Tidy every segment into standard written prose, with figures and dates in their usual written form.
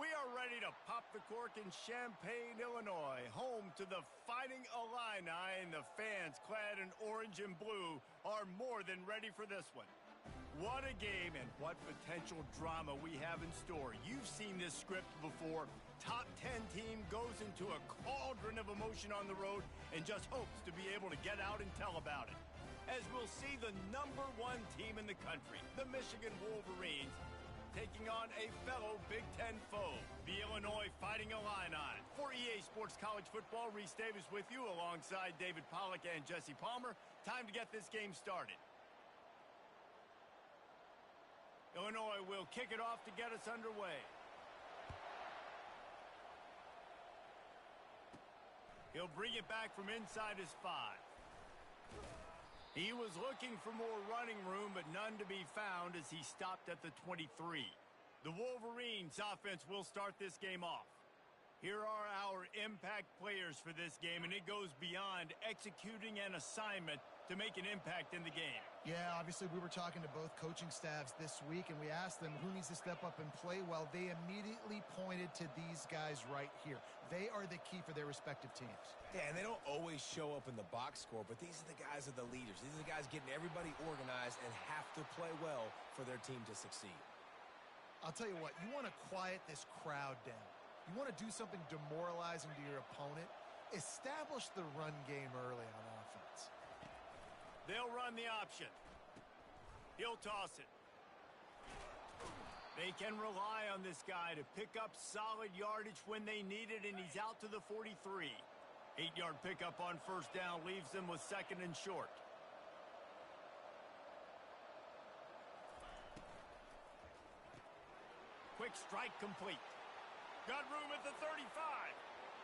We are ready to pop the cork in Champaign, Illinois, home to the Fighting Illini, and the fans clad in orange and blue are more than ready for this one. What a game and what potential drama we have in store. You've seen this script before. Top 10 team goes into a cauldron of emotion on the road and just hopes to be able to get out and tell about it. As we'll see the #1 team in the country, the Michigan Wolverines, taking on a fellow Big Ten foe, the Illinois Fighting Illini. For EA Sports College Football, Reese Davis with you alongside David Pollack and Jesse Palmer. Time to get this game started. Illinois will kick it off to get us underway. He'll bring it back from inside his 5. He was looking for more running room, but none to be found as he stopped at the 23. The Wolverines offense will start this game off. Here are our impact players for this game, and it goes beyond executing an assignment to make an impact in the game. Yeah, obviously we were talking to both coaching staffs this week, and we asked them who needs to step up and play well. They immediately pointed to these guys right here. They are the key for their respective teams. Yeah, and they don't always show up in the box score, but these are the guys that are the leaders. These are the guys getting everybody organized and have to play well for their team to succeed. I'll tell you what, you want to quiet this crowd down. You want to do something demoralizing to your opponent. Establish the run game early on offense. They'll run the option. He'll toss it. They can rely on this guy to pick up solid yardage when they need it, and he's out to the 43. 8-yard pickup on first down leaves them with 2nd and short. Quick strike complete. Got room at the 35.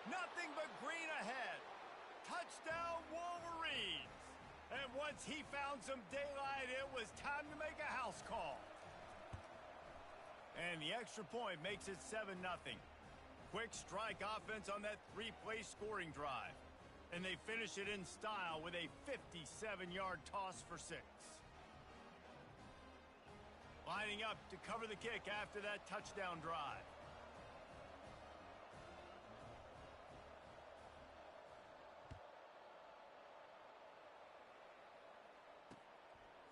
Nothing but green ahead. Touchdown Wolverines. And once he found some daylight, it was time to make a house call. And the extra point makes it 7-0. Quick strike offense on that 3-play scoring drive. And they finish it in style with a 57-yard toss for 6. Lining up to cover the kick after that touchdown drive.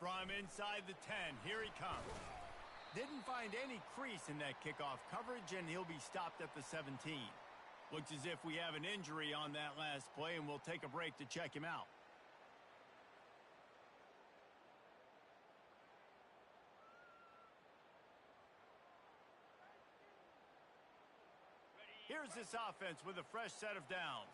From inside the 10, here he comes. Didn't find any crease in that kickoff coverage, and he'll be stopped at the 17. Looks as if we have an injury on that last play, and we'll take a break to check him out. Here's this offense with a fresh set of downs.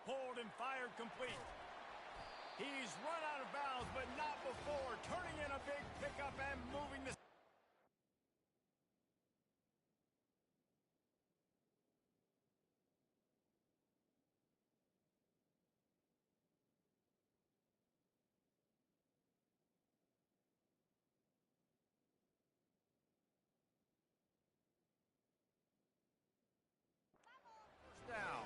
Pulled and fired complete. He's run out of bounds, but not before turning in a big pickup and moving the... Down.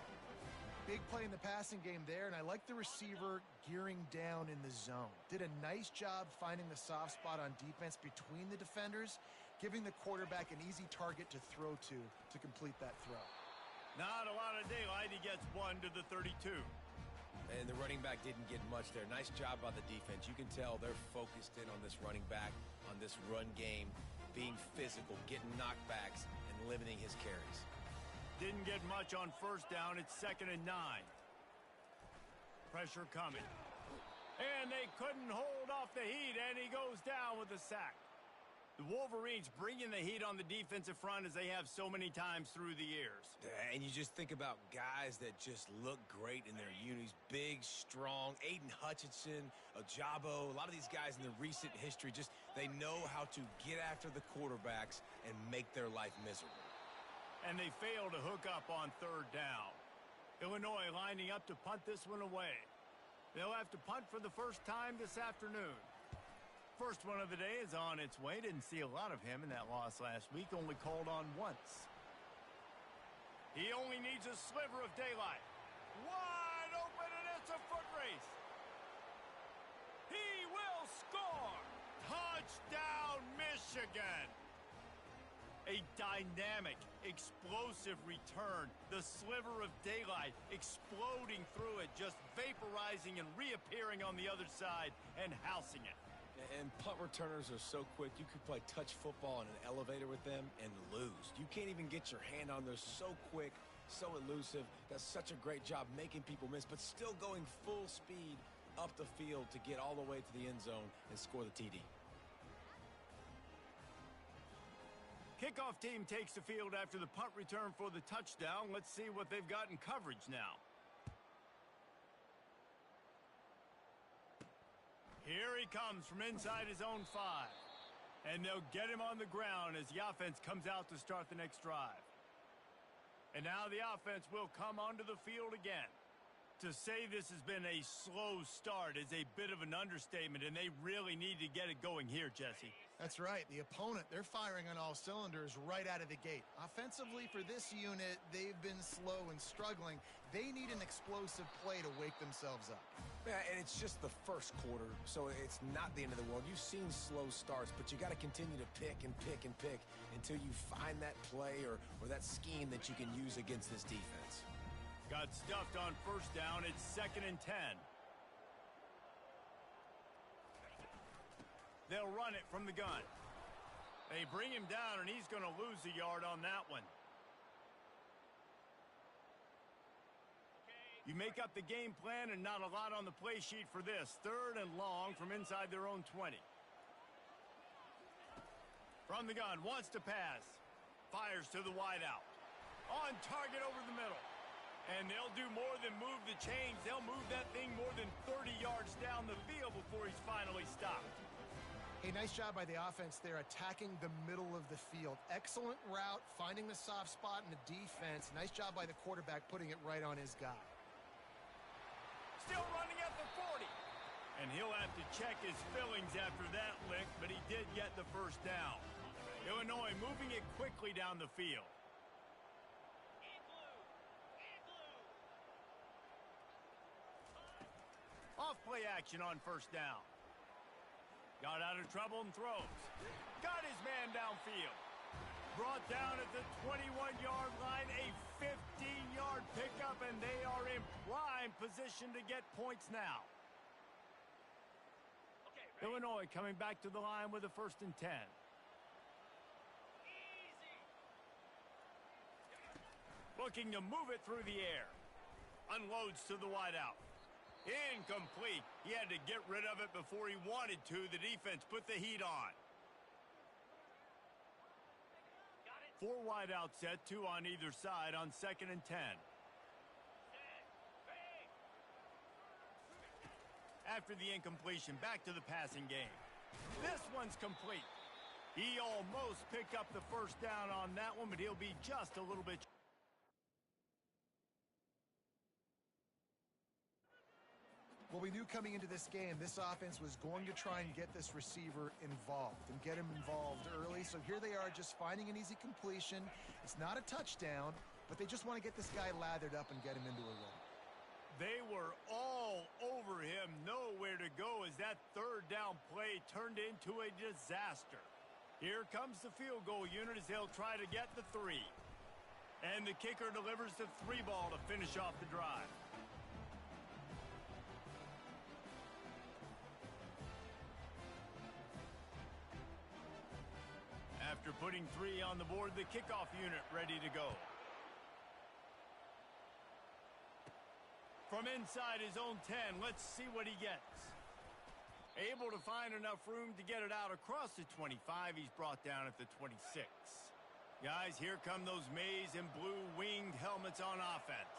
Big play in the passing game there, and I like the receiver gearing down in the zone. Did a nice job finding the soft spot on defense between the defenders, giving the quarterback an easy target to throw to complete that throw. Not a lot of daylight. He gets 1 to the 32. And the running back didn't get much there. Nice job by the defense. You can tell they're focused in on this running back, on this run game, being physical, getting knockbacks, and limiting his carries. Didn't get much on first down. It's 2nd and 9. Pressure coming. And they couldn't hold off the heat, and he goes down with a sack. The Wolverines bringing the heat on the defensive front as they have so many times through the years. And you just think about guys that just look great in their unis. Big, strong, Aiden Hutchinson, Ojabo, a lot of these guys in the recent history, just they know how to get after the quarterbacks and make their life miserable. And they fail to hook up on 3rd down. Illinois lining up to punt this one away. They'll have to punt for the first time this afternoon. First one of the day is on its way. Didn't see a lot of him in that loss last week. Only called on once. He only needs a sliver of daylight. Wide open, and it's a foot race. He will score! Touchdown, Michigan! A dynamic, explosive return. The sliver of daylight exploding through it, just vaporizing and reappearing on the other side and housing it. And punt returners are so quick, you could play touch football in an elevator with them and lose. You can't even get your hand on them. So quick, so elusive. Does such a great job making people miss, but still going full speed up the field to get all the way to the end zone and score the TD. Kickoff team takes the field after the punt return for the touchdown. Let's see what they've got in coverage now. Here he comes from inside his own 5. And they'll get him on the ground as the offense comes out to start the next drive. And now the offense will come onto the field again. To say this has been a slow start is a bit of an understatement, and they really need to get it going here, Jesse. That's right. The opponent, they're firing on all cylinders right out of the gate. Offensively, for this unit, they've been slow and struggling. They need an explosive play to wake themselves up. Yeah, and it's just the first quarter, so it's not the end of the world. You've seen slow starts, but you got to continue to pick and pick and pick until you find that play or that scheme that you can use against this defense. Got stuffed on first down. It's 2nd and 10. They'll run it from the gun. They bring him down, and he's going to lose a yard on that one. You make up the game plan and not a lot on the play sheet for this. 3rd and long from inside their own 20. From the gun, wants to pass. Fires to the wideout. On target over the middle. And they'll do more than move the chains. They'll move that thing more than 30 yards down the field before he's finally stopped. Hey, nice job by the offense there, attacking the middle of the field. Excellent route, finding the soft spot in the defense. Nice job by the quarterback putting it right on his guy. Still running at the 40. And he'll have to check his fillings after that lick, but he did get the first down. Illinois moving it quickly down the field. Off play action on first down. Got out of trouble and throws. Got his man downfield. Brought down at the 21-yard line, a 15-yard pickup, and they are in prime position to get points now. Illinois coming back to the line with a 1st and 10. Looking to move it through the air. Unloads to the wideout. Incomplete. He had to get rid of it before he wanted to. The defense put the heat on. 4 wideout set, 2 on either side on 2nd and 10. After the incompletion, back to the passing game. This one's complete. He almost picked up the first down on that one, but he'll be just a little bit. Well, we knew coming into this game, this offense was going to try and get this receiver involved and get him involved early. So here they are just finding an easy completion. It's not a touchdown, but they just want to get this guy lathered up and get him into a run. They were all over him, nowhere to go as that 3rd down play turned into a disaster. Here comes the field goal unit as they'll try to get the 3. And the kicker delivers the 3 ball to finish off the drive. After putting 3 on the board, the kickoff unit ready to go. From inside his own 10, let's see what he gets. Able to find enough room to get it out across the 25. He's brought down at the 26. Guys, here come those maize and blue winged helmets on offense.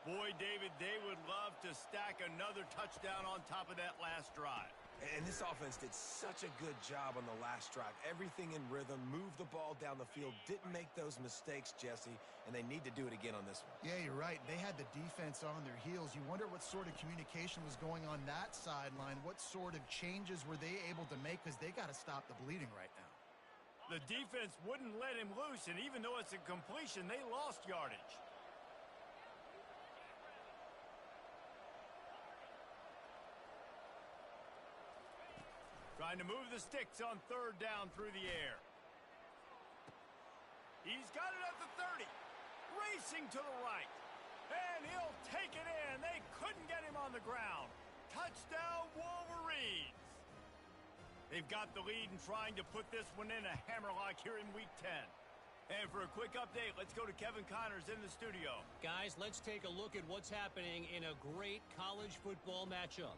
Boy, David, they would love to stack another touchdown on top of that last drive. And this offense did such a good job on the last drive. Everything in rhythm, moved the ball down the field, didn't make those mistakes, Jesse, and they need to do it again on this one. Yeah, you're right. They had the defense on their heels. You wonder what sort of communication was going on that sideline. What sort of changes were they able to make, because they got to stop the bleeding right now. The defense wouldn't let him loose, and even though it's a completion, they lost yardage. trying to move the sticks on third down through the air. He's got it at the 30. Racing to the right. And he'll take it in. They couldn't get him on the ground. Touchdown, Wolverines. They've got the lead and trying to put this one in a hammerlock here in Week 10. And for a quick update, let's go to Kevin Connors in the studio. Guys, let's take a look at what's happening in a great college football matchup.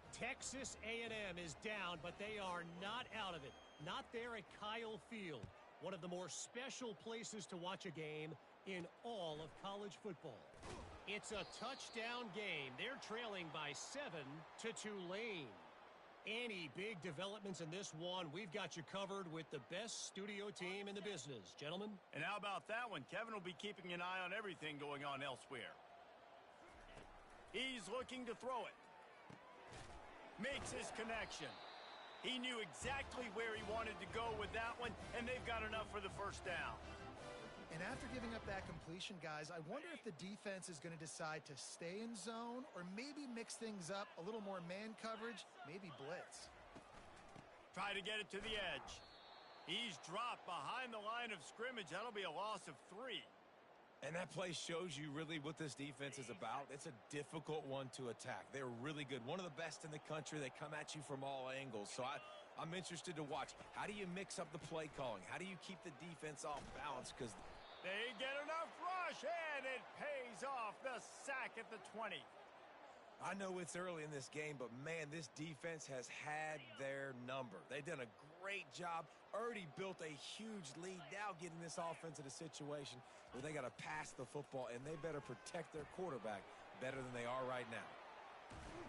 Texas A&M is down, but they are not out of it. Not there at Kyle Field, one of the more special places to watch a game in all of college football. It's a touchdown game. They're trailing by 7 to Tulane. Any big developments in this one, we've got you covered with the best studio team in the business. Gentlemen? And how about that one? Kevin will be keeping an eye on everything going on elsewhere. He's looking to throw it. Makes his connection. He knew exactly where he wanted to go with that one, and they've got enough for the first down. And after giving up that completion, guys, I wonder if the defense is going to decide to stay in zone or maybe mix things up, a little more man coverage, maybe blitz. Try to get it to the edge. He's dropped behind the line of scrimmage. That'll be a loss of 3. And that play shows you really what this defense is about. It's a difficult one to attack. They're really good. One of the best in the country. They come at you from all angles. So I'm interested to watch. How do you mix up the play calling? How do you keep the defense off balance? Because they get enough rush, and it pays off. The sack at the 20. I know it's early in this game, but, man, this defense has had their number. They've done a great job. Already built a huge lead. Now getting this offense in a situation where they got to pass the football, and they better protect their quarterback better than they are right now.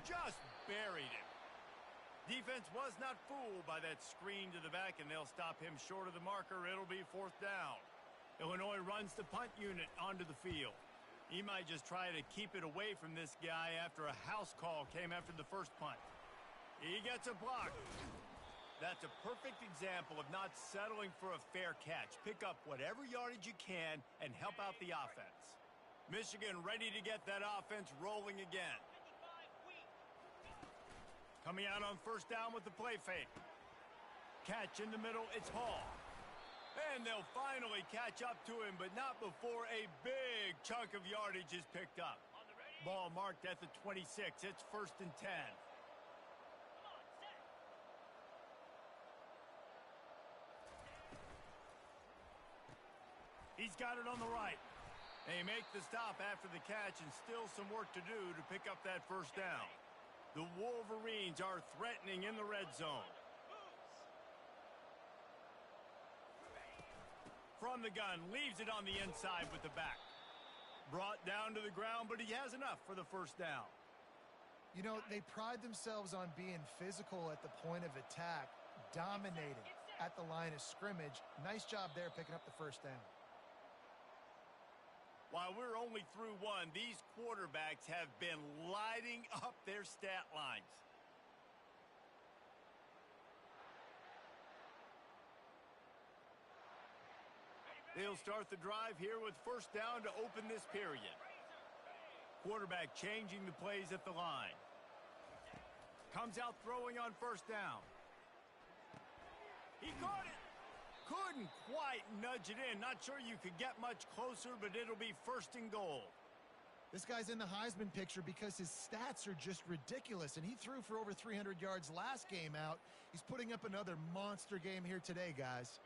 Just buried him. Defense was not fooled by that screen to the back, and they'll stop him short of the marker. It'll be 4th down. Illinois runs the punt unit onto the field. He might just try to keep it away from this guy after a house call came after the first punt. He gets a block. That's a perfect example of not settling for a fair catch. Pick up whatever yardage you can and help out the offense. Michigan ready to get that offense rolling again. Coming out on first down with the play fake. Catch in the middle, it's Hall. And they'll finally catch up to him, but not before a big chunk of yardage is picked up. Ball marked at the 26. It's 1st and 10. He's got it on the right. They make the stop after the catch, and still some work to do to pick up that first down. The Wolverines are threatening in the red zone. From the gun, leaves it on the inside with the back. Brought down to the ground, but he has enough for the first down. You know, they pride themselves on being physical at the point of attack, dominating at the line of scrimmage. Nice job there picking up the first down. While we're only through one, these quarterbacks have been lighting up their stat lines. They'll start the drive here with first down to open this period. Quarterback changing the plays at the line. Comes out throwing on first down. He caught it. Couldn't quite nudge it in. Not sure you could get much closer, but it'll be 1st and goal. This guy's in the Heisman picture because his stats are just ridiculous, and he threw for over 300 yards last game out. He's putting up another monster game here today, guys.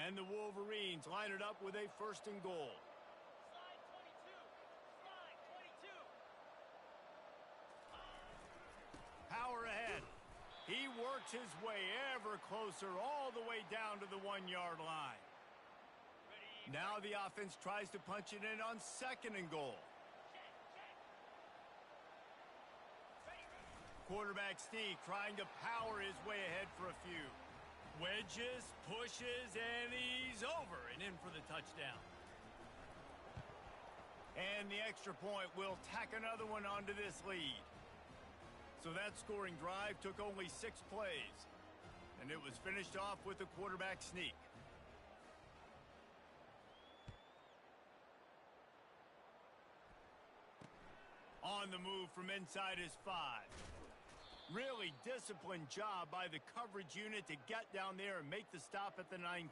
And the Wolverines line it up with a 1st and goal. Power ahead. He works his way ever closer all the way down to the 1-yard line. Now the offense tries to punch it in on 2nd and goal. Quarterback Steve trying to power his way ahead for a few. Wedges, pushes, and he's over and in for the touchdown. And the extra point will tack another one onto this lead. So that scoring drive took only 6 plays, and it was finished off with a quarterback sneak. On the move from inside his 5. Really disciplined job by the coverage unit to get down there and make the stop at the 19.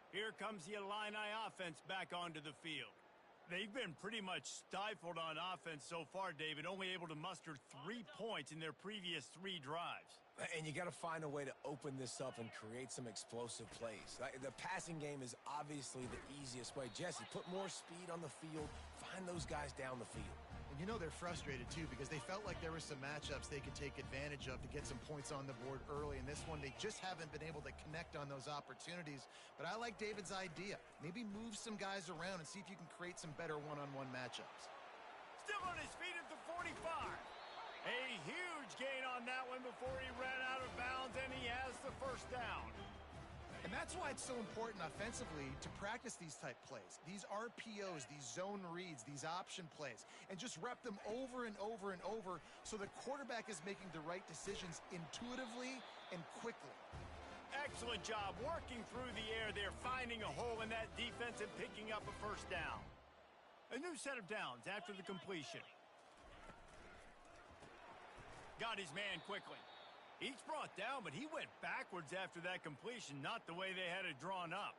Here comes the Illini offense back onto the field. They've been pretty much stifled on offense so far, David, only able to muster 3 points in their previous 3 drives. And you got to find a way to open this up and create some explosive plays. The passing game is obviously the easiest way. Jesse, put more speed on the field. Find those guys down the field. And you know they're frustrated, too, because they felt like there were some matchups they could take advantage of to get some points on the board early. In this one, they just haven't been able to connect on those opportunities. But I like David's idea. Maybe move some guys around and see if you can create some better one-on-one matchups. Still on his feet at the 45. A huge gain on that one before he ran out of bounds, and he has the first down. And that's why it's so important offensively to practice these type plays, these RPOs, these zone reads, these option plays, and just rep them over and over and over so the quarterback is making the right decisions intuitively and quickly. Excellent job working through the air there, finding a hole in that defense and picking up a first down. A new set of downs after the completion. Got his man quickly. He's brought down, but he went backwards after that completion, not the way they had it drawn up.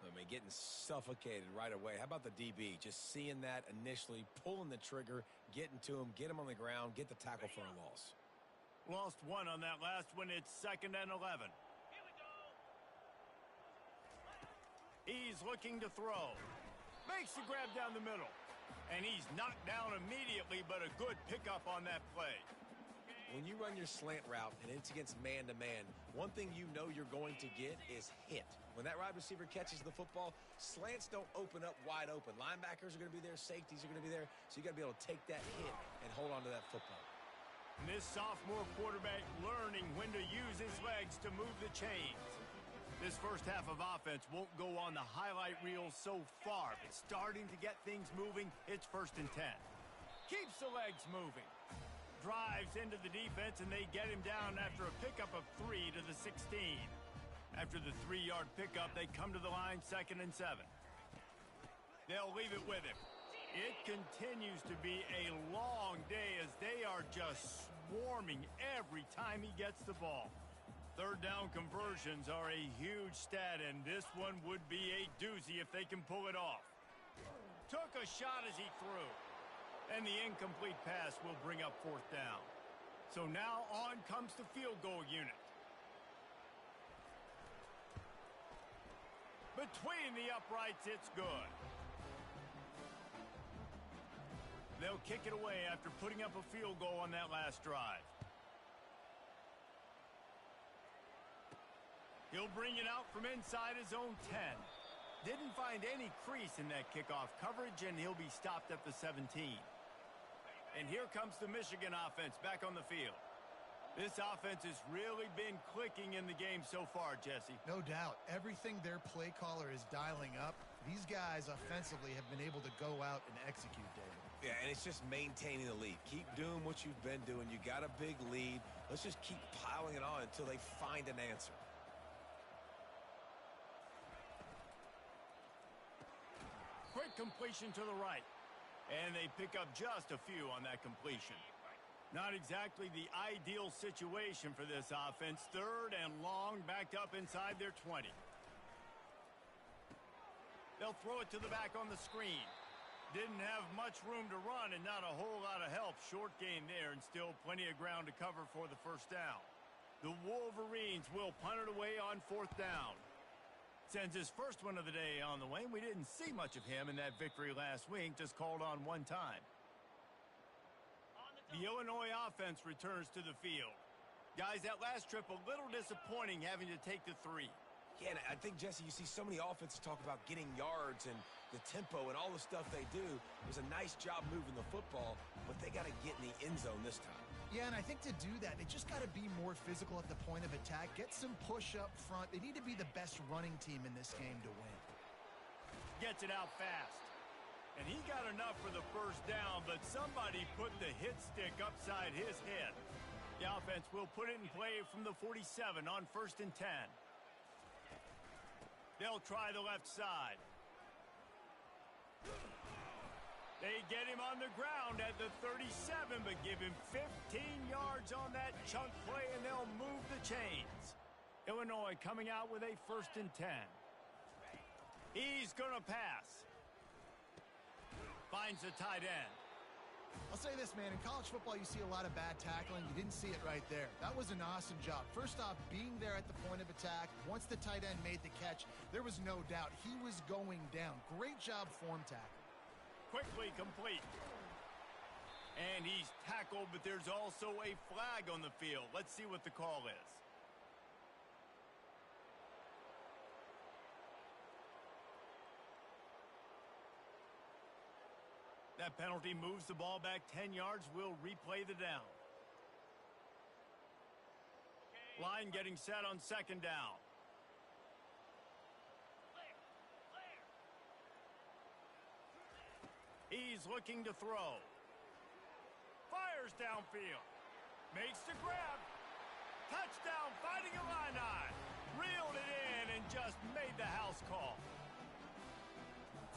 I mean, getting suffocated right away. How about the DB? Just seeing that initially, pulling the trigger, getting to him, get him on the ground, get the tackle for a loss. Lost 1 on that last one. It's 2nd and 11. He's looking to throw. Makes the grab down the middle. And he's knocked down immediately, but a good pickup on that play. When you run your slant route and it's against man-to-man, one thing you know you're going to get is hit. When that wide receiver catches the football, slants don't open up wide open. Linebackers are going to be there, safeties are going to be there, so you got to be able to take that hit and hold on to that football. And this sophomore quarterback learning when to use his legs to move the chains. This first half of offense won't go on the highlight reel so far, but starting to get things moving. It's 1st and 10. Keeps the legs moving. Drives into the defense, and they get him down after a pickup of 3 to the 16. After the 3-yard pickup, they come to the line 2nd and 7. They'll leave it with him. It continues to be a long day as they are just swarming every time he gets the ball. 3rd down conversions are a huge stat, and this one would be a doozy if they can pull it off. Took a shot as he threw. And the incomplete pass will bring up 4th down. So now on comes the field goal unit. Between the uprights, it's good. They'll kick it away after putting up a field goal on that last drive. He'll bring it out from inside his own 10. Didn't find any crease in that kickoff coverage, and he'll be stopped at the 17. And here comes the Michigan offense back on the field. This offense has really been clicking in the game so far, Jesse. No doubt. Everything their play caller is dialing up, these guys offensively have been able to go out and execute, David. Yeah, and it's just maintaining the lead. Keep doing what you've been doing. You got a big lead. Let's just keep piling it on until they find an answer. Quick completion to the right. And they pick up just a few on that completion. Not exactly the ideal situation for this offense. 3rd and long, backed up inside their 20. They'll throw it to the back on the screen. Didn't have much room to run and not a whole lot of help. Short gain there and still plenty of ground to cover for the first down. The Wolverines will punt it away on 4th down. Sends his first one of the day on the way. We didn't see much of him in that victory last week, just called on 1 time. The Illinois offense returns to the field. Guys, that last trip a little disappointing having to take the 3. Yeah, and I think, Jesse, you see so many offenses talk about getting yards and the tempo and all the stuff they do. It was a nice job moving the football, but they got to get in the end zone this time. Yeah, and I think to do that, they just got to be more physical at the point of attack, get some push up front. They need to be the best running team in this game to win. Gets it out fast. And he got enough for the first down, but somebody put the hit stick upside his head. The offense will put it in play from the 47 on 1st and 10. They'll try the left side. They get him on the ground at the 37, but give him 15 yards on that chunk play, and they'll move the chains. Illinois coming out with a 1st and 10. He's going to pass. Finds the tight end. I'll say this, man. In college football, you see a lot of bad tackling. You didn't see it right there. That was an awesome job. First off, being there at the point of attack. Once the tight end made the catch, there was no doubt he was going down. Great job form tackle. Quickly complete. And he's tackled, but there's also a flag on the field. Let's see what the call is. That penalty moves the ball back 10 yards. We'll replay the down. Line getting set on 2nd down. He's looking to throw. Fires downfield. Makes the grab. Touchdown, Fighting Illini. Reeled it in and just made the house call.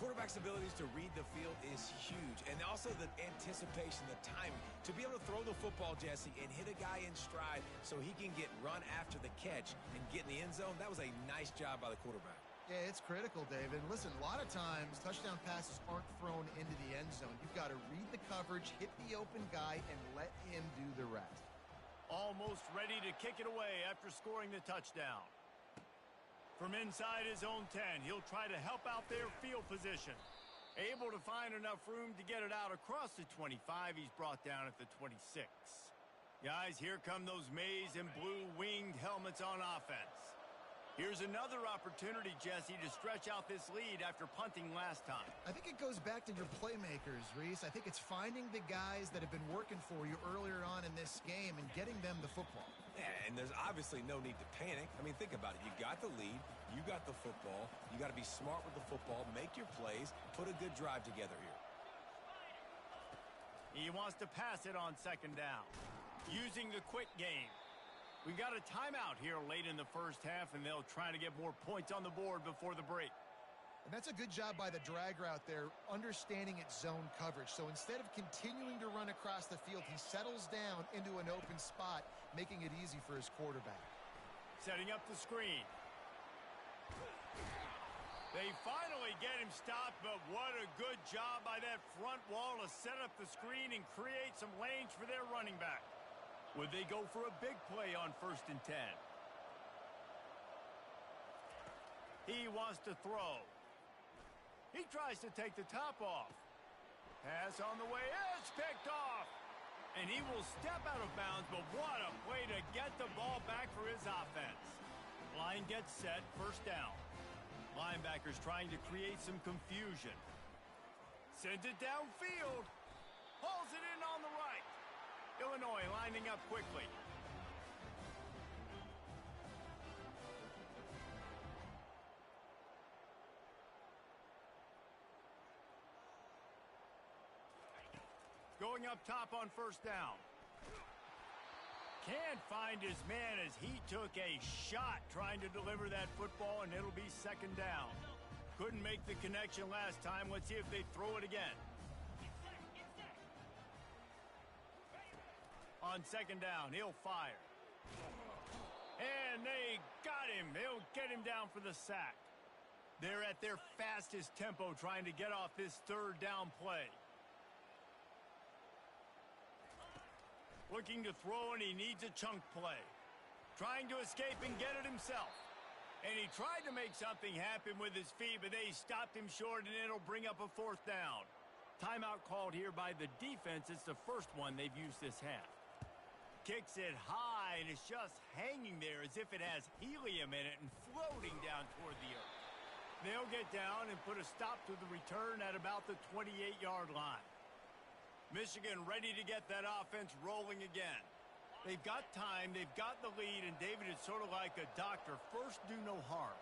Quarterback's abilities to read the field is huge, and also the anticipation, the timing. To be able to throw the football, Jesse, and hit a guy in stride so he can get run after the catch and get in the end zone, that was a nice job by the quarterback. Yeah, it's critical, David. Listen, a lot of times touchdown passes aren't thrown into the end zone. You've got to read the coverage, hit the open guy, and let him do the rest. Almost ready to kick it away after scoring the touchdown. From inside his own 10, he'll try to help out their field position. Able to find enough room to get it out across the 25. He's brought down at the 26. Guys, here come those maize and blue winged helmets on offense. Here's another opportunity, Jesse, to stretch out this lead after punting last time. I think it goes back to your playmakers, Reese. I think it's finding the guys that have been working for you earlier on in this game and getting them the football. Yeah, and there's obviously no need to panic. I mean, think about it. You got the lead. You got the football. You got to be smart with the football, make your plays, put a good drive together here. He wants to pass it on 2nd down. Using the quick game. We got a timeout here late in the first half, and they'll try to get more points on the board before the break. And that's a good job by the drag route there, understanding its zone coverage. So instead of continuing to run across the field, he settles down into an open spot, making it easy for his quarterback. Setting up the screen. They finally get him stopped, but what a good job by that front wall to set up the screen and create some lanes for their running back. Would they go for a big play on 1st and 10? He wants to throw. He tries to take the top off. Pass on the way. It's picked off. And he will step out of bounds, but what a play to get the ball back for his offense. Line gets set, 1st down. Linebackers trying to create some confusion. Sends it downfield. Hauls it in on the right. Illinois lining up quickly. Going up top on 1st down. Can't find his man as he took a shot trying to deliver that football, and it'll be 2nd down. Couldn't make the connection last time. Let's see if they throw it again. On 2nd down, he'll fire. And they got him. They'll get him down for the sack. They're at their fastest tempo trying to get off this 3rd down play. Looking to throw, and he needs a chunk play. Trying to escape and get it himself. And he tried to make something happen with his feet, but they stopped him short, and it'll bring up a 4th down. Timeout called here by the defense. It's the first one they've used this half. Kicks it high, and it's just hanging there as if it has helium in it and floating down toward the earth. They'll get down and put a stop to the return at about the 28-yard line. Michigan ready to get that offense rolling again. They've got time, they've got the lead, and David, it's sort of like a doctor. First, do no harm.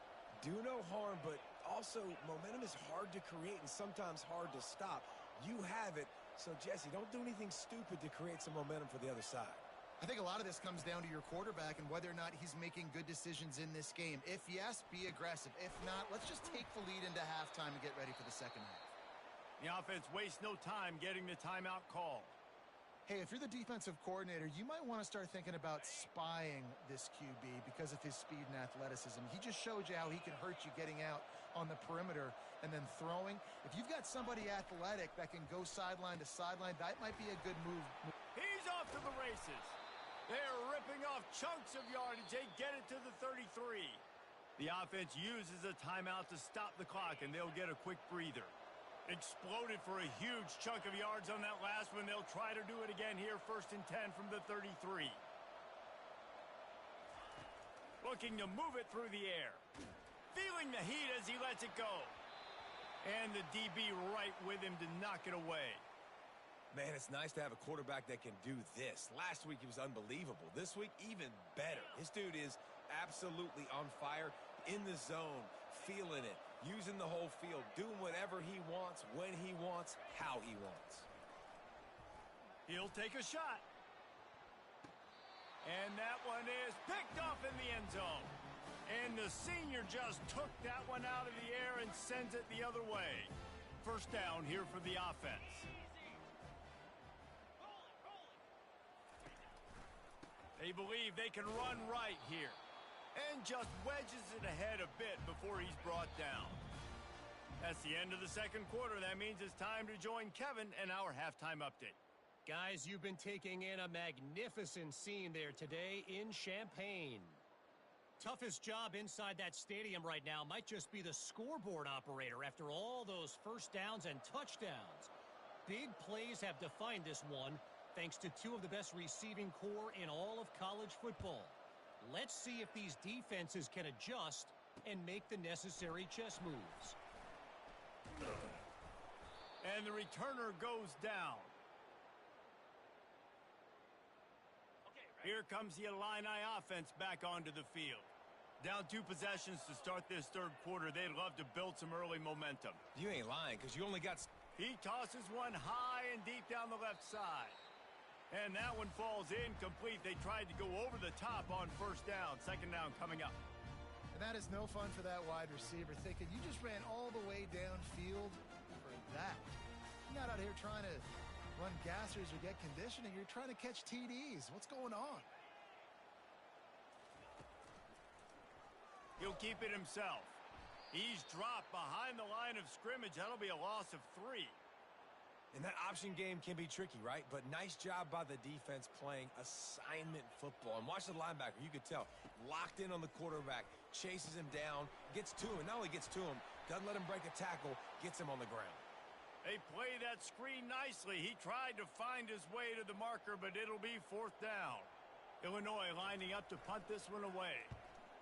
Do no harm, but also momentum is hard to create and sometimes hard to stop. You have it, so Jesse, don't do anything stupid to create some momentum for the other side. I think a lot of this comes down to your quarterback and whether or not he's making good decisions in this game. If yes, be aggressive. If not, let's just take the lead into halftime and get ready for the second half. The offense wastes no time getting the timeout call. Hey, if you're the defensive coordinator, you might want to start thinking about spying this QB because of his speed and athleticism. He just showed you how he can hurt you getting out on the perimeter and then throwing. If you've got somebody athletic that can go sideline to sideline, that might be a good move. He's off to the races. They're ripping off chunks of yardage. They get it to the 33. The offense uses a timeout to stop the clock, and they'll get a quick breather. Exploded for a huge chunk of yards on that last one. They'll try to do it again here, 1st and 10 from the 33. Looking to move it through the air. Feeling the heat as he lets it go. And the DB right with him to knock it away. Man, it's nice to have a quarterback that can do this. Last week, he was unbelievable. This week, even better. This dude is absolutely on fire, in the zone, feeling it, using the whole field, doing whatever he wants, when he wants, how he wants. He'll take a shot. And that one is picked off in the end zone. And the senior just took that one out of the air and sends it the other way. 1st down here for the offense. They believe they can run right here. And just wedges it ahead a bit before he's brought down. That's the end of the 2nd quarter. That means it's time to join Kevin and our halftime update. Guys, you've been taking in a magnificent scene there today in Champaign. Toughest job inside that stadium right now might just be the scoreboard operator after all those 1st downs and touchdowns. Big plays have defined this one, thanks to 2 of the best receiving core in all of college football. Let's see if these defenses can adjust and make the necessary chess moves. And the returner goes down. Here comes the Illini offense back onto the field. Down 2 possessions to start this 3rd quarter. They'd love to build some early momentum. You ain't lying, because you only got... He tosses one high and deep down the left side. And that one falls incomplete. They tried to go over the top on 1st down. 2nd down coming up. And that is no fun for that wide receiver, thinking you just ran all the way downfield for that. You're not out here trying to run gassers or get conditioning. You're trying to catch TDs. What's going on? He'll keep it himself. He's dropped behind the line of scrimmage. That'll be a loss of 3. And that option game can be tricky, right? But nice job by the defense playing assignment football. And watch the linebacker. You could tell. Locked in on the quarterback. Chases him down. Gets to him. Not only gets to him, doesn't let him break a tackle. Gets him on the ground. They play that screen nicely. He tried to find his way to the marker, but it'll be 4th down. Illinois lining up to punt this one away.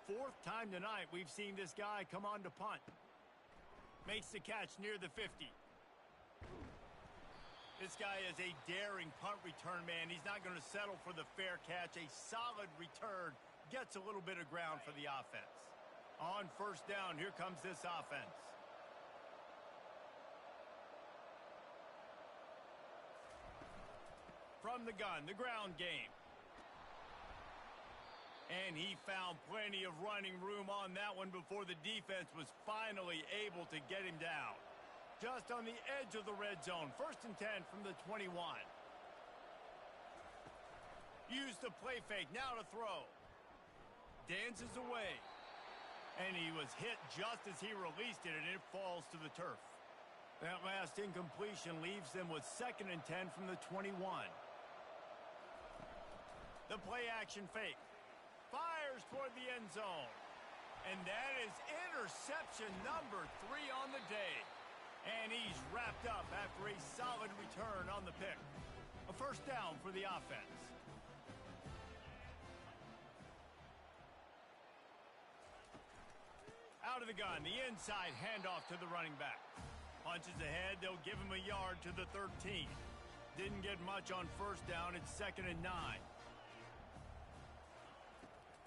4th time tonight we've seen this guy come on to punt. Makes the catch near the 50. This guy is a daring punt return man. He's not going to settle for the fair catch. A solid return. Gets a little bit of ground for the offense. On 1st down, here comes this offense. From the gun, the ground game. And he found plenty of running room on that one before the defense was finally able to get him down. Just on the edge of the red zone. 1st and 10 from the 21. Used the play fake. Now to throw. Dances away. And he was hit just as he released it, and it falls to the turf. That last incompletion leaves them with 2nd and 10 from the 21. The play action fake. Fires toward the end zone. And that is interception number 3 on the day. And he's wrapped up after a solid return on the pick. A 1st down for the offense. Out of the gun, the inside handoff to the running back. Punches ahead, they'll give him a yard to the 13. Didn't get much on 1st down, it's 2nd and 9.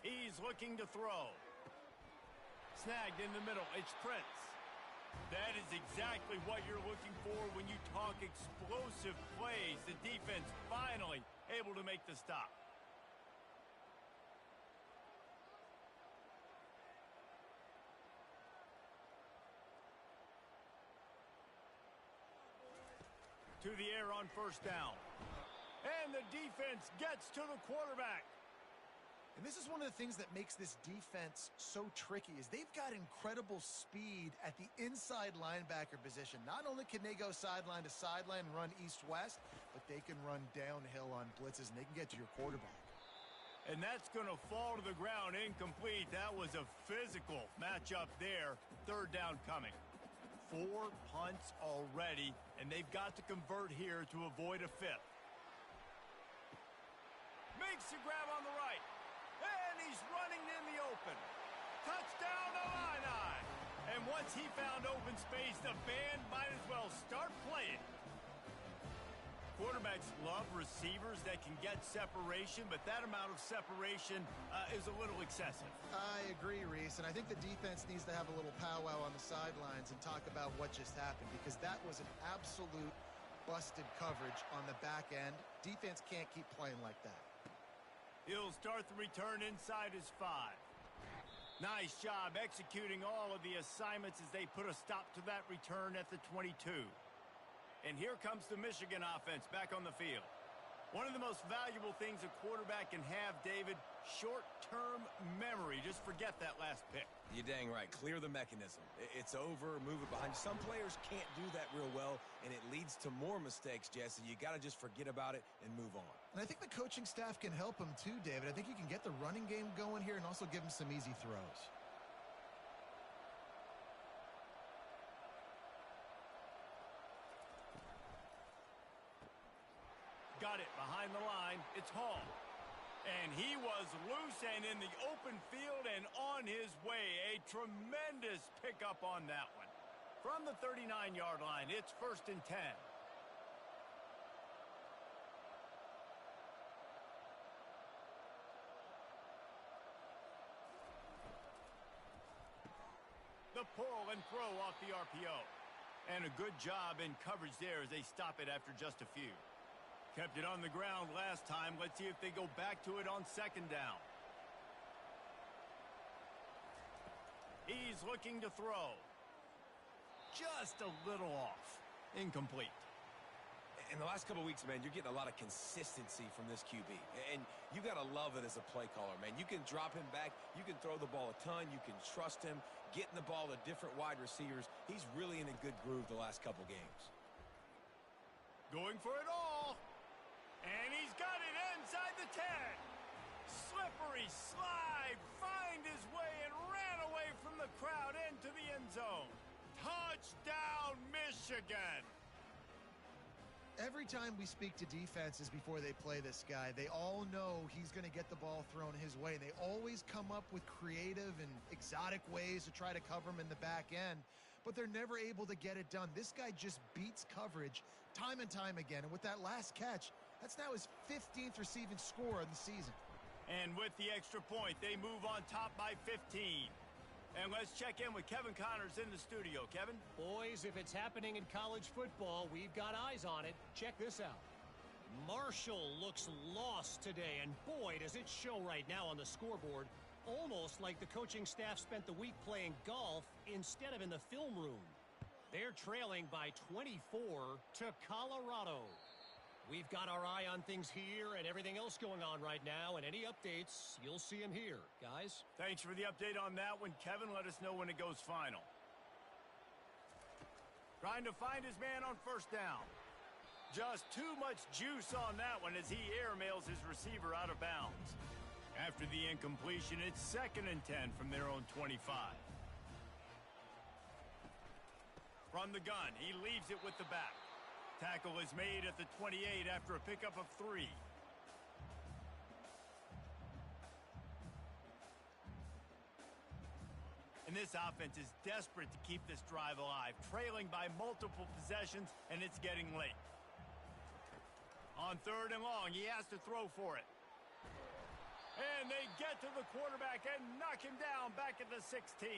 He's looking to throw. Snagged in the middle, it's Prince. That is exactly what you're looking for when you talk explosive plays. The defense finally able to make the stop. to the air on first down. And the defense gets to the quarterback. And this is one of the things that makes this defense so tricky is they've got incredible speed at the inside linebacker position. Not only can they go sideline to sideline and run east-west, but they can run downhill on blitzes, and they can get to your quarterback. And that's going to fall to the ground incomplete. That was a physical matchup there. Third down coming. 4 punts already, and they've got to convert here to avoid a fifth. Makes the grab on the right. And he's running in the open. Touchdown, Illini. And once he found open space, the band might as well start playing. Quarterbacks love receivers that can get separation, but that amount of separation is a little excessive. I agree, Reese, and I think the defense needs to have a little powwow on the sidelines and talk about what just happened, because that was an absolute busted coverage on the back end. Defense can't keep playing like that. He'll start the return inside his 5. Nice job executing all of the assignments as they put a stop to that return at the 22. And here comes the Michigan offense back on the field. One of the most valuable things a quarterback can have, David, short-term memory. Just forget that last pick. You're dang right. Clear the mechanism. It's over. Move it behind you. Some players can't do that real well, and it leads to more mistakes, Jesse. You got to just forget about it and move on. And I think the coaching staff can help him too, David. I think you can get the running game going here and also give him some easy throws. Got it behind the line. It's Hall. And he was loose and in the open field and on his way. A tremendous pickup on that one. From the 39-yard line, it's 1st and 10. The pull and throw off the RPO. And a good job in coverage there as they stop it after just a few. Kept it on the ground last time. Let's see if they go back to it on 2nd down. He's looking to throw. Just a little off. Incomplete. In the last couple of weeks, man, you're getting a lot of consistency from this QB. And you got to love it as a play caller, man. You can drop him back. You can throw the ball a ton. You can trust him. Getting the ball to different wide receivers. He's really in a good groove the last couple games. Going for it all. And he's got it inside the 10. Slippery slide. Find his way and ran away from the crowd into the end zone. Touchdown, Michigan. Every time we speak to defenses before they play this guy, they all know he's going to get the ball thrown his way. They always come up with creative and exotic ways to try to cover him in the back end, but they're never able to get it done. This guy just beats coverage time and time again, and with that last catch, that's now his 15th receiving score of the season. And with the extra point, they move on top by 15. And let's check in with Kevin Connors in the studio. Kevin? Boys, if it's happening in college football, we've got eyes on it. Check this out. Marshall looks lost today, and boy, does it show right now on the scoreboard. Almost like the coaching staff spent the week playing golf instead of in the film room. They're trailing by 24 to Colorado. We've got our eye on things here and everything else going on right now, and any updates, you'll see them here. Guys? Thanks for the update on that one, Kevin. Let us know when it goes final. Trying to find his man on 1st down. Just too much juice on that one as he airmails his receiver out of bounds. After the incompletion, it's 2nd and 10 from their own 25. From the gun, he leaves it with the back. Tackle is made at the 28 after a pickup of 3. And this offense is desperate to keep this drive alive, trailing by multiple possessions, and it's getting late. On 3rd and long, he has to throw for it. And they get to the quarterback and knock him down back at the 16.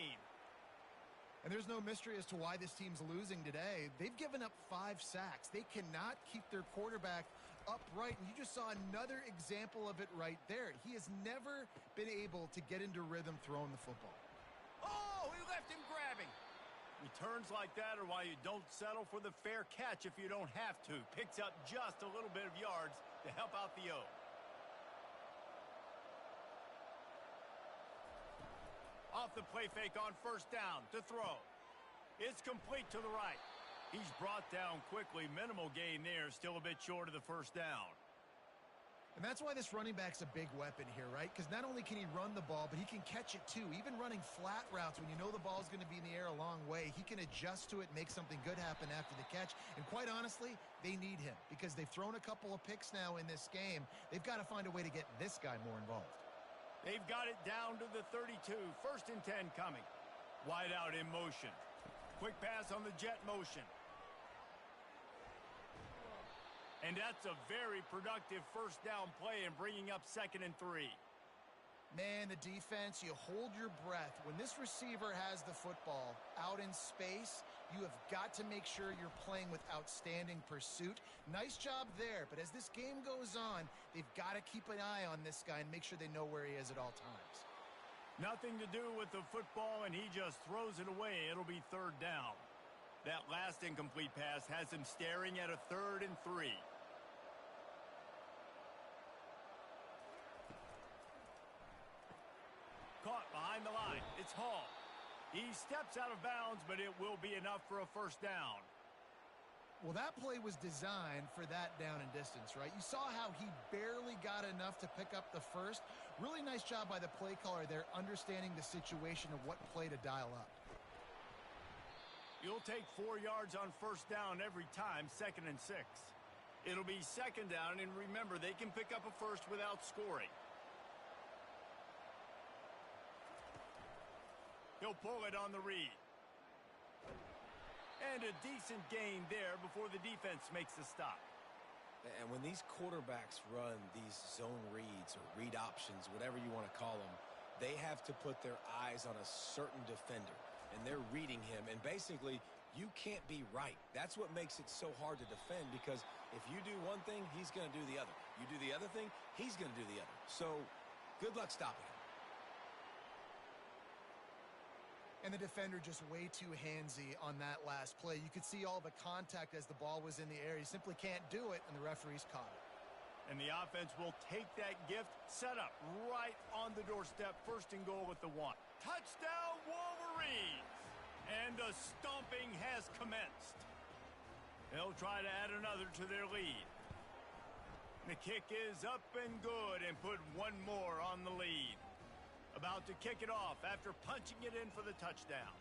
And there's no mystery as to why this team's losing today. They've given up 5 sacks. They cannot keep their quarterback upright. And you just saw another example of it right there. He has never been able to get into rhythm throwing the football. Oh, he left him grabbing. Returns like that are why you don't settle for the fair catch if you don't have to. Picks up just a little bit of yards to help out the O. Off the play fake on first down to throw. It's complete to the right. He's brought down quickly. Minimal gain there. Still a bit short of the first down. And that's why this running back's a big weapon here, right? Because not only can he run the ball, but he can catch it too. Even running flat routes when you know the ball's going to be in the air a long way, he can adjust to it, make something good happen after the catch. And quite honestly, they need him because they've thrown a couple of picks now in this game. They've got to find a way to get this guy more involved. They've got it down to the 32. First and 10 coming. Wide out in motion. Quick pass on the jet motion. And that's a very productive first down play and bringing up 2nd and 3. Man, the defense, you hold your breath. When this receiver has the football out in space, you have got to make sure you're playing with outstanding pursuit. Nice job there, but as this game goes on, they've got to keep an eye on this guy and make sure they know where he is at all times. Nothing to do with the football, and he just throws it away. It'll be 3rd down. That last incomplete pass has him staring at a 3rd and 3. Caught behind the line. It's Hall. He steps out of bounds, but it will be enough for a first down. Well, that play was designed for that down and distance, right? You saw how he barely got enough to pick up the first. Really nice job by the play caller there, understanding the situation of what play to dial up. You'll take 4 yards on first down every time, 2nd and 6. It'll be 2nd down, and remember, they can pick up a first without scoring. He'll pull it on the read. And a decent gain there before the defense makes the stop. And when these quarterbacks run these zone reads or read options, whatever you want to call them, they have to put their eyes on a certain defender. And they're reading him. And basically, you can't be right. That's what makes it so hard to defend, because if you do one thing, he's going to do the other. You do the other thing, he's going to do the other. So good luck stopping him. And the defender just way too handsy on that last play. You could see all the contact as the ball was in the air. He simply can't do it, and the referees caught it. And the offense will take that gift, set up right on the doorstep, 1st and goal with the 1. Touchdown, Wolverines! And the stomping has commenced. They'll try to add another to their lead. The kick is up and good and put one more on the lead. About to kick it off after punching it in for the touchdown.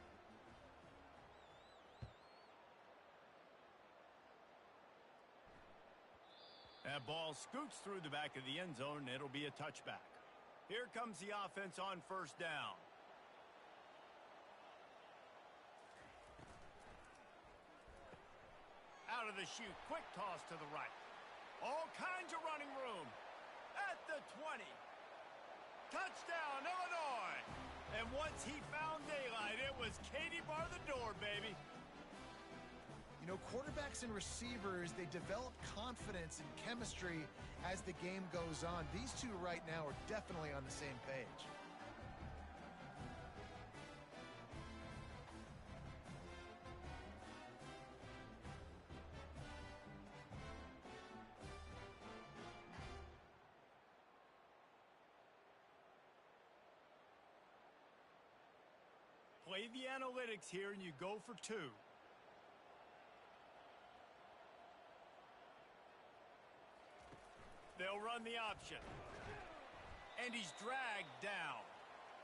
That ball scoots through the back of the end zone, and it'll be a touchback. Here comes the offense on first down. Out of the chute, quick toss to the right. All kinds of running room. At the 20. Touchdown, Illinois! And once he found daylight, it was Katie bar the door, baby. You know, quarterbacks and receivers, they develop confidence and chemistry as the game goes on. These two right now are definitely on the same page. Play the analytics here, and you go for 2. They'll run the option. And he's dragged down.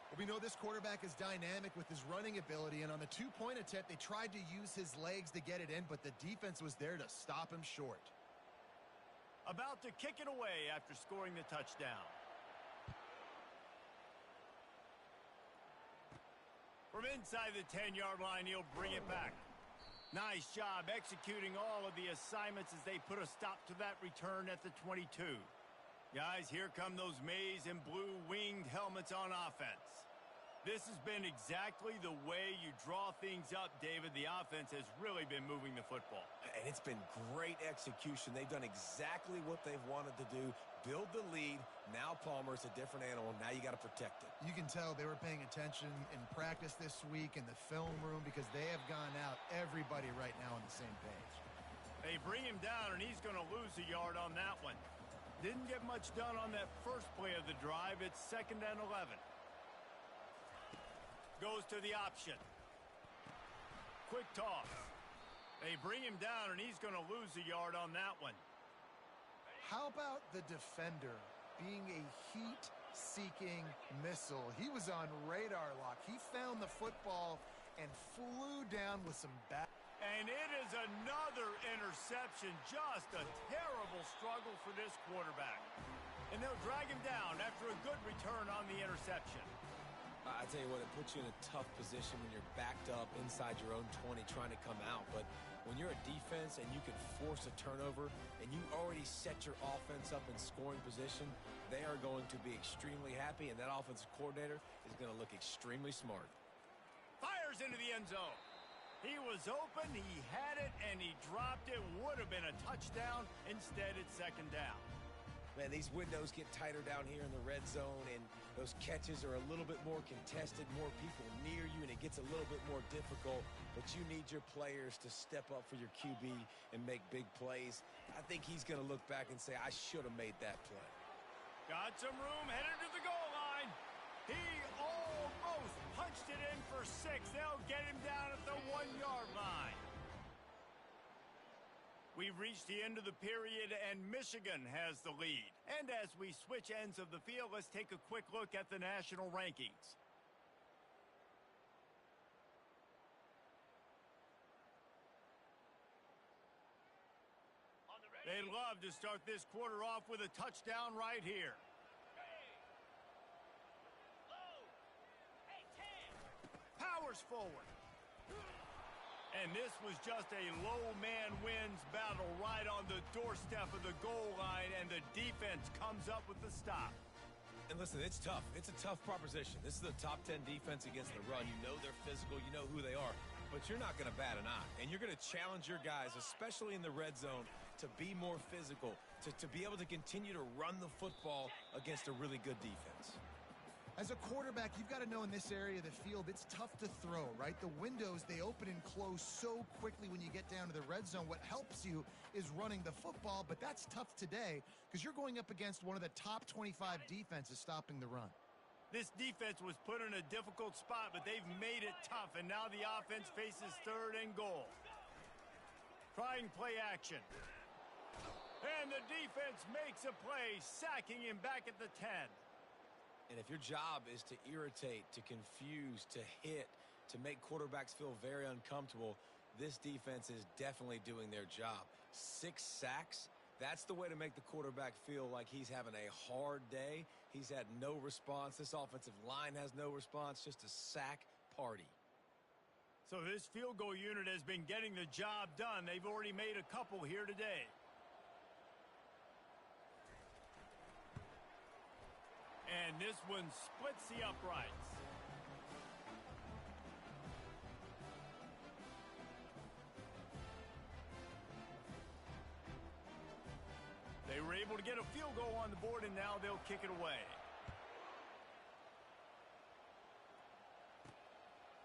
Well, we know this quarterback is dynamic with his running ability, and on the 2-point attempt, they tried to use his legs to get it in, but the defense was there to stop him short. About to kick it away after scoring the touchdown. From inside the 10-yard line, he'll bring it back. Nice job executing all of the assignments as they put a stop to that return at the 22. Guys, here come those maize and blue winged helmets on offense. This has been exactly the way you draw things up, David. The offense has really been moving the football. And it's been great execution. They've done exactly what they've wanted to do. Build the lead. Now Palmer's a different animal. Now you got to protect it. You can tell they were paying attention in practice this week in the film room because they have gone out everybody right now on the same page. They bring him down, and he's going to lose a yard on that one. Didn't get much done on that first play of the drive. It's 2nd and 11. Goes to the option. Quick toss. They bring him down, and he's going to lose a yard on that one. How about the defender being a heat-seeking missile? He was on radar lock. He found the football and flew down with some back. And it is another interception. Just a terrible struggle for this quarterback. And they'll drag him down after a good return on the interception. I tell you what, it puts you in a tough position when you're backed up inside your own 20 trying to come out. But when you're a defense and you can force a turnover and you already set your offense up in scoring position, they are going to be extremely happy, and that offensive coordinator is going to look extremely smart. Fires into the end zone. He was open, he had it, and he dropped it. Would have been a touchdown. Instead, it's 2nd down. Man, these windows get tighter down here in the red zone, and those catches are a little bit more contested, more people near you, and it gets a little bit more difficult. But you need your players to step up for your QB and make big plays. I think he's going to look back and say, I should have made that play. Got some room, headed to the goal line. He almost punched it in for 6. They'll get him down at the 1-yard line. We've reached the end of the period, and Michigan has the lead. And as we switch ends of the field, let's take a quick look at the national rankings. They'd love to start this quarter off with a touchdown right here. Powers forward. And this was just a low man wins battle right on the doorstep of the goal line, and the defense comes up with the stop. And listen, it's tough. It's a tough proposition. This is the top 10 defense against the run. You know they're physical. You know who they are. But you're not going to bat an eye. And you're going to challenge your guys, especially in the red zone, to be more physical, to be able to continue to run the football against a really good defense. As a quarterback, you've got to know in this area of the field, it's tough to throw, right? The windows, they open and close so quickly when you get down to the red zone. What helps you is running the football, but that's tough today because you're going up against one of the top 25 defenses stopping the run. This defense was put in a difficult spot, but they've made it tough, and now the offense faces 3rd and goal. Trying play action. And the defense makes a play, sacking him back at the 10. And if your job is to irritate, to confuse, to hit, to make quarterbacks feel very uncomfortable, this defense is definitely doing their job. 6 sacks, that's the way to make the quarterback feel like he's having a hard day. He's had no response. This offensive line has no response, just a sack party. So this field goal unit has been getting the job done. They've already made a couple here today. And this one splits the uprights. They were able to get a field goal on the board, and now they'll kick it away.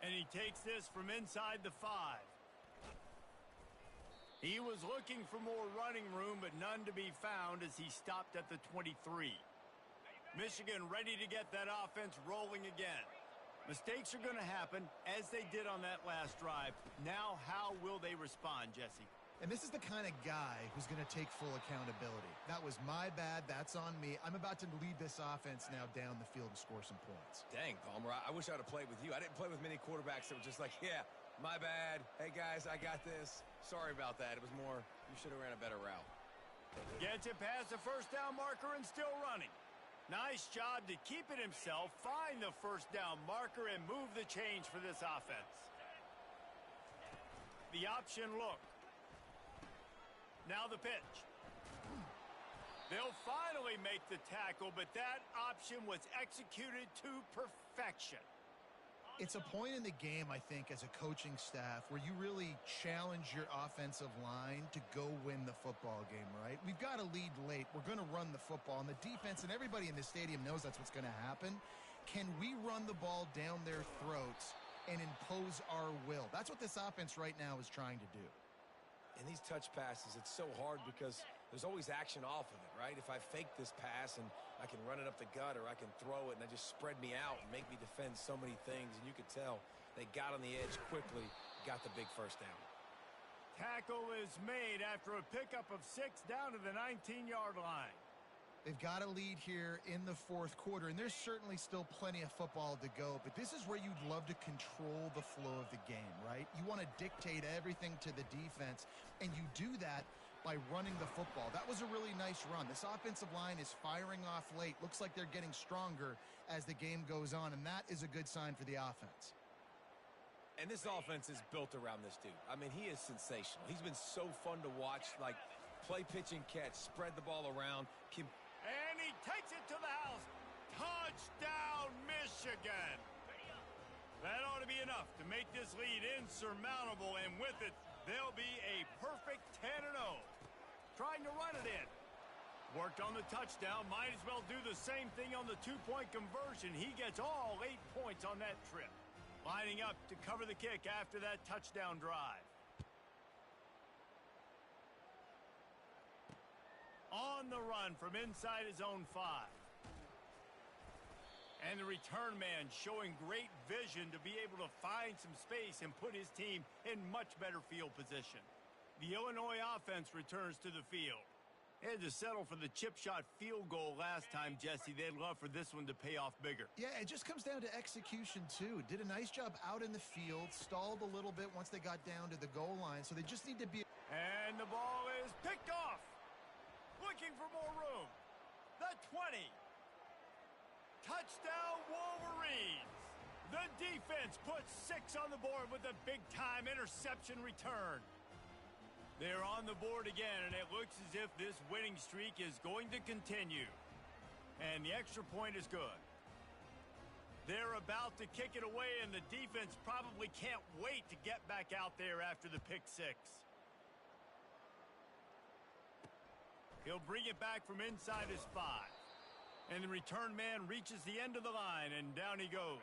And he takes this from inside the 5. He was looking for more running room, but none to be found as he stopped at the 23. Michigan ready to get that offense rolling again. Mistakes are going to happen, as they did on that last drive. Now, how will they respond, Jesse? And this is the kind of guy who's going to take full accountability. That was my bad. That's on me. I'm about to lead this offense now down the field and score some points. Dang, Palmer, I wish I would have played with you. I didn't play with many quarterbacks that were just like, yeah, my bad. Hey, guys, I got this. Sorry about that. It was more, you should have ran a better route. Gets it past the 1st down marker and still running. Nice job to keep it himself, find the 1st down marker, and move the change for this offense. The option look. Now the pitch. They'll finally make the tackle, but that option was executed to perfection. It's a point in the game, I think, as a coaching staff where you really challenge your offensive line to go win the football game, right? We've got to lead late. We're going to run the football. And the defense and everybody in the stadium knows that's what's going to happen. Can we run the ball down their throats and impose our will? That's what this offense right now is trying to do. In these touch passes, it's so hard because there's always action off of it, right? If I fake this pass and I can run it up the gut, or I can throw it and I just spread me out and make me defend so many things, and you could tell they got on the edge quickly, got the big first down. Tackle is made after a pickup of 6 down to the 19-yard line. They've got a lead here in the fourth quarter, and there's certainly still plenty of football to go, but this is where you'd love to control the flow of the game, right? You want to dictate everything to the defense, and you do that by running the football. That was a really nice run. This offensive line is firing off late. Looks like they're getting stronger as the game goes on, and that is a good sign for the offense. And this offense is built around this dude. I mean, he is sensational. He's been so fun to watch, like play, pitch, and catch, spread the ball around. And he takes it to the house. Touchdown, Michigan. That ought to be enough to make this lead insurmountable, and with it, they'll be a perfect 10-0. Trying to run it in. Worked on the touchdown. Might as well do the same thing on the two-point conversion. He gets all 8 points on that trip. Lining up to cover the kick after that touchdown drive. On the run from inside his own 5. And the return man showing great vision to be able to find some space and put his team in much better field position. The Illinois offense returns to the field. They had to settle for the chip shot field goal last time, Jesse. They'd love for this one to pay off bigger. Yeah, it just comes down to execution, too. Did a nice job out in the field, stalled a little bit once they got down to the goal line, so they just need to be... And the ball is picked off. Looking for more room. The 20. Touchdown, Wolverines. The defense puts 6 on the board with a big-time interception return. They're on the board again, and it looks as if this winning streak is going to continue. And the extra point is good. They're about to kick it away, and the defense probably can't wait to get back out there after the pick 6. He'll bring it back from inside his 5. And the return man reaches the end of the line, and down he goes.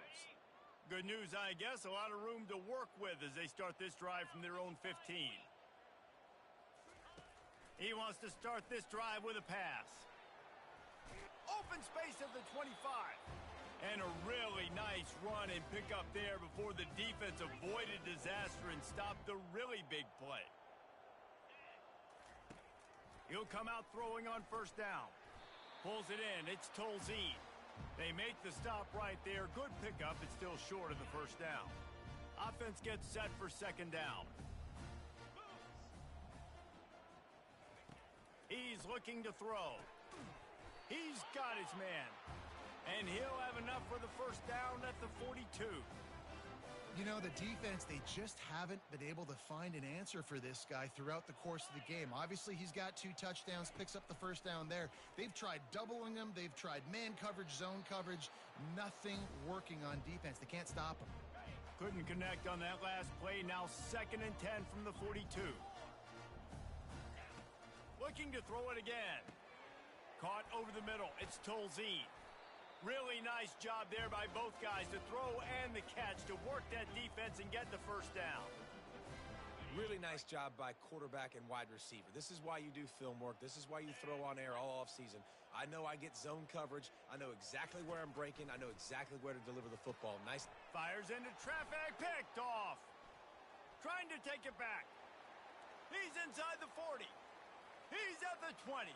Good news, I guess. A lot of room to work with as they start this drive from their own 15. He wants to start this drive with a pass. Open space at the 25. And a really nice run and pick up there before the defense avoided disaster and stopped the really big play. He'll come out throwing on first down. Pulls it in. It's Tolzien. They make the stop right there. Good pickup. It's still short of the first down. Offense gets set for second down. He's looking to throw. He's got his man. And he'll have enough for the first down at the 42. You know, the defense, they just haven't been able to find an answer for this guy throughout the course of the game. Obviously, he's got 2 touchdowns, picks up the first down there. They've tried doubling him. They've tried man coverage, zone coverage. Nothing working on defense. They can't stop him. Couldn't connect on that last play. Now 2nd and 10 from the 42. Looking to throw it again. Caught over the middle. It's Tolzien. Really nice job there by both guys to throw and the catch to work that defense and get the first down. Really nice job by quarterback and wide receiver. This is why you do film work. This is why you throw on air all offseason. I know I get zone coverage. I know exactly where I'm breaking. I know exactly where to deliver the football. Nice. Fires into traffic. Picked off. Trying to take it back. He's inside the 40. He's at the 20.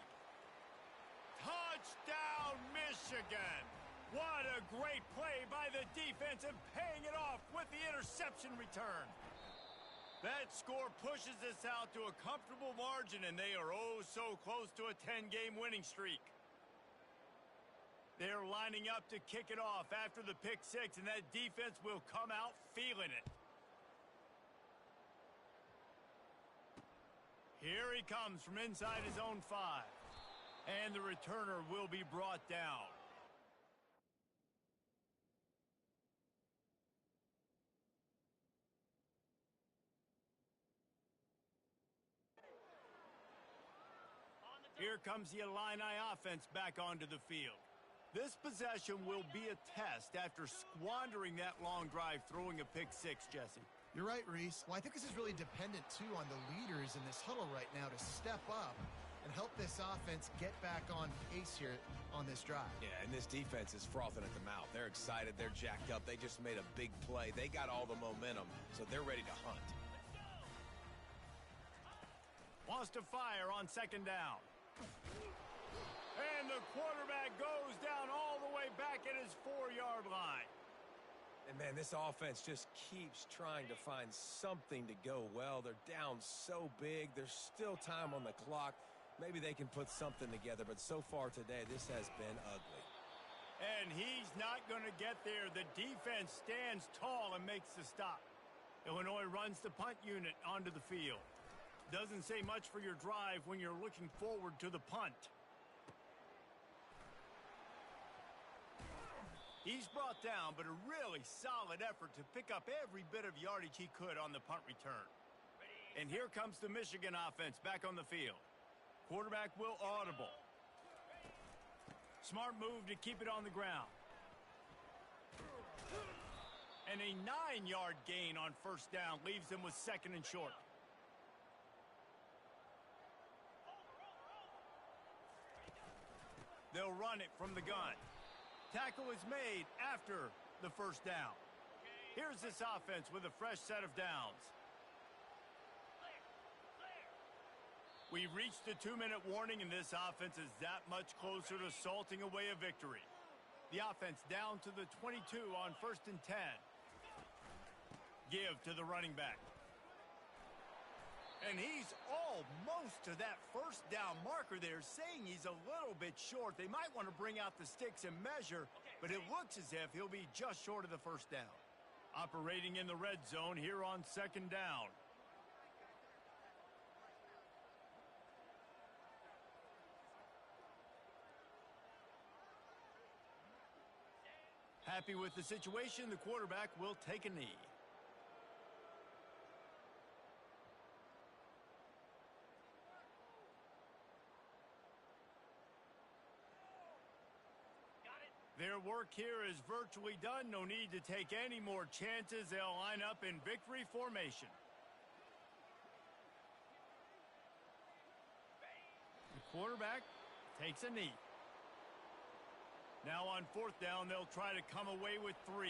Touchdown, Michigan. What a great play by the defense and paying it off with the interception return. That score pushes us out to a comfortable margin, and they are oh so close to a 10-game winning streak. They're lining up to kick it off after the pick 6, and that defense will come out feeling it. Here he comes from inside his own 5. And the returner will be brought down. Here comes the Illini offense back onto the field. This possession will be a test after squandering that long drive throwing a pick six, Jesse. You're right, Reese. Well, I think this is really dependent, too, on the leaders in this huddle right now to step up and help this offense get back on pace here on this drive. Yeah, and this defense is frothing at the mouth. They're excited. They're jacked up. They just made a big play. They got all the momentum, so they're ready to hunt. Wants to fire on second down. And the quarterback goes down all the way back at his 4-yard line. And, man, this offense just keeps trying to find something to go well. They're down so big. There's still time on the clock. Maybe they can put something together, but so far today, this has been ugly. And he's not going to get there. The defense stands tall and makes the stop. Illinois runs the punt unit onto the field. Doesn't say much for your drive when you're looking forward to the punt. He's brought down, but a really solid effort to pick up every bit of yardage he could on the punt return. And here comes the Michigan offense back on the field. Quarterback will audible. Smart move to keep it on the ground. And a 9-yard gain on first down leaves them with second and short. They'll run it from the gun. Tackle is made after the first down. Here's this offense with a fresh set of downs. We've reached the 2-minute warning, and this offense is that much closer to salting away a victory. The offense down to the 22 on 1st and 10. Give to the running back. And he's almost to that first down marker there, saying he's a little bit short. They might want to bring out the sticks and measure, but it looks as if he'll be just short of the first down. Operating in the red zone here on second down. Happy with the situation, the quarterback will take a knee. Their work here is virtually done. No need to take any more chances. They'll line up in victory formation. The quarterback takes a knee. Now on fourth down, they'll try to come away with 3.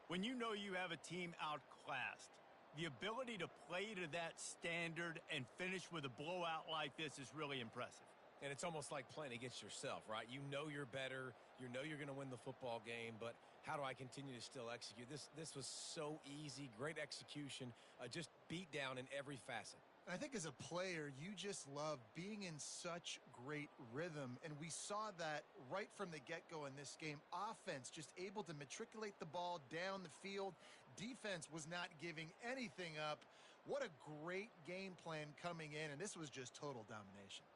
When you know you have a team outclassed, the ability to play to that standard and finish with a blowout like this is really impressive. And it's almost like playing against yourself, right? You know you're better. You know you're going to win the football game, but how do I continue to still execute? This was so easy, great execution, just beat down in every facet. I think as a player, you just love being in such great rhythm, and we saw that right from the get-go in this game. Offense just able to matriculate the ball down the field. Defense was not giving anything up. What a great game plan coming in, and this was just total domination.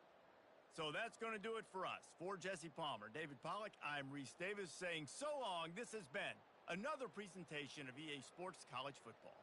So that's going to do it for us. For Jesse Palmer, David Pollack, I'm Reese Davis saying so long. This has been another presentation of EA Sports College Football.